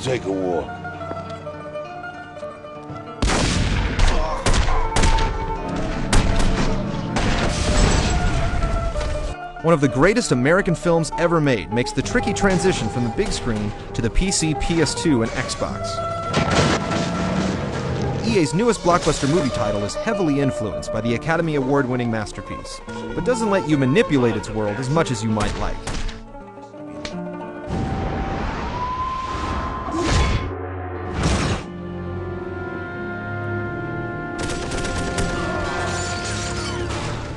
take a walk. One of the greatest American films ever made makes the tricky transition from the big screen to the PC, PS2, and Xbox. EA's newest blockbuster movie title is heavily influenced by the Academy Award-winning masterpiece, but doesn't let you manipulate its world as much as you might like.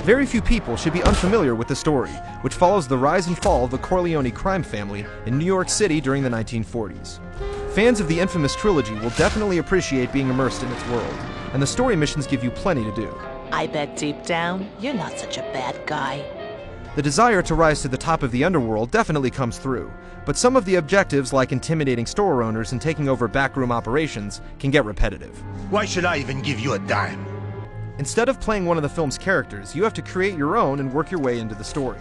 Very few people should be unfamiliar with the story, which follows the rise and fall of the Corleone crime family in New York City during the 1940s. Fans of the infamous trilogy will definitely appreciate being immersed in its world, and the story missions give you plenty to do. I bet deep down, you're not such a bad guy. The desire to rise to the top of the underworld definitely comes through, but some of the objectives, like intimidating store owners and taking over backroom operations, can get repetitive. Why should I even give you a dime? Instead of playing one of the film's characters, you have to create your own and work your way into the story.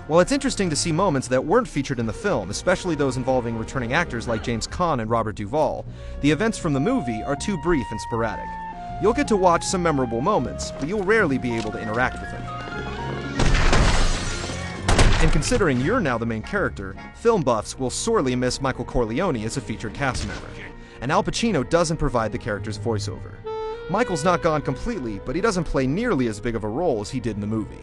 While it's interesting to see moments that weren't featured in the film, especially those involving returning actors like James Caan and Robert Duvall, the events from the movie are too brief and sporadic. You'll get to watch some memorable moments, but you'll rarely be able to interact with them. And considering you're now the main character, film buffs will sorely miss Michael Corleone as a featured cast member. And Al Pacino doesn't provide the character's voiceover. Michael's not gone completely, but he doesn't play nearly as big of a role as he did in the movie.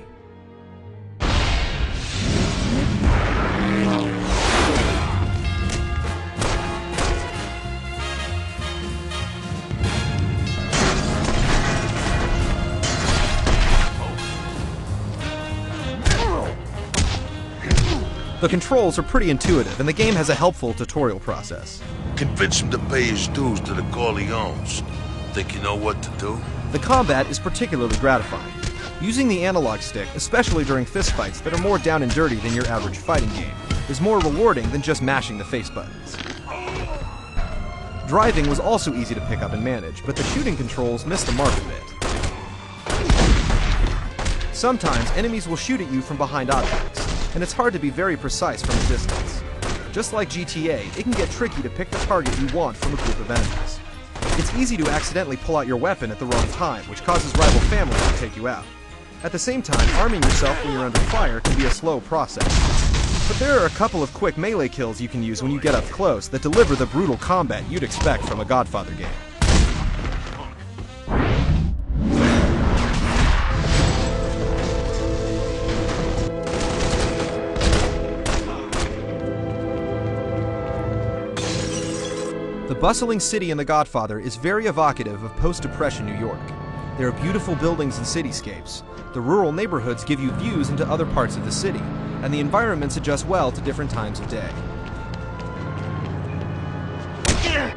The controls are pretty intuitive, and the game has a helpful tutorial process. Convince him to pay his dues to the Corleones. Think you know what to do? The combat is particularly gratifying. Using the analog stick, especially during fistfights that are more down and dirty than your average fighting game, is more rewarding than just mashing the face buttons. Driving was also easy to pick up and manage, but the shooting controls missed the mark a bit. Sometimes enemies will shoot at you from behind objects, and it's hard to be very precise from a distance. Just like GTA, it can get tricky to pick the target you want from a group of enemies. It's easy to accidentally pull out your weapon at the wrong time, which causes rival families to take you out. At the same time, arming yourself when you're under fire can be a slow process. But there are a couple of quick melee kills you can use when you get up close that deliver the brutal combat you'd expect from a Godfather game. The bustling city in The Godfather is very evocative of post-Depression New York. There are beautiful buildings and cityscapes. The rural neighborhoods give you views into other parts of the city, and the environments adjust well to different times of day.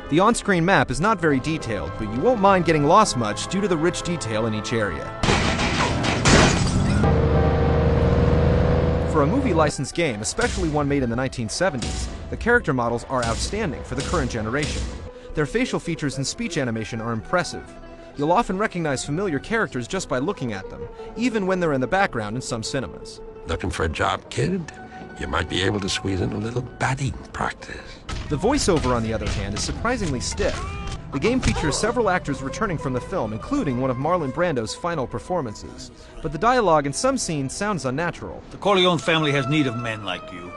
The on-screen map is not very detailed, but you won't mind getting lost much due to the rich detail in each area. For a movie-licensed game, especially one made in the 1970s, the character models are outstanding for the current generation. Their facial features and speech animation are impressive. You'll often recognize familiar characters just by looking at them, even when they're in the background in some cinemas. Looking for a job, kid? You might be able to squeeze in a little batting practice. The voiceover, on the other hand, is surprisingly stiff. The game features several actors returning from the film, including one of Marlon Brando's final performances. But the dialogue in some scenes sounds unnatural. The Corleone family has need of men like you.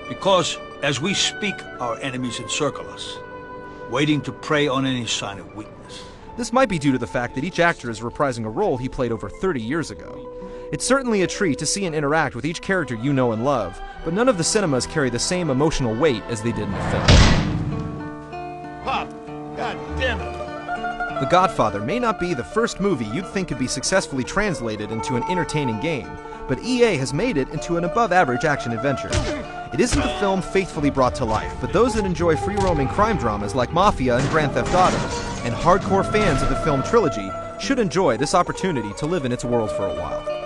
Because, as we speak, our enemies encircle us, waiting to prey on any sign of weakness. This might be due to the fact that each actor is reprising a role he played over 30 years ago. It's certainly a treat to see and interact with each character you know and love, but none of the cinemas carry the same emotional weight as they did in the film. Pop! God damn it! The Godfather may not be the first movie you'd think could be successfully translated into an entertaining game, but EA has made it into an above-average action-adventure. It isn't the film faithfully brought to life, but those that enjoy free-roaming crime dramas like Mafia and Grand Theft Auto, and hardcore fans of the film trilogy, should enjoy this opportunity to live in its world for a while.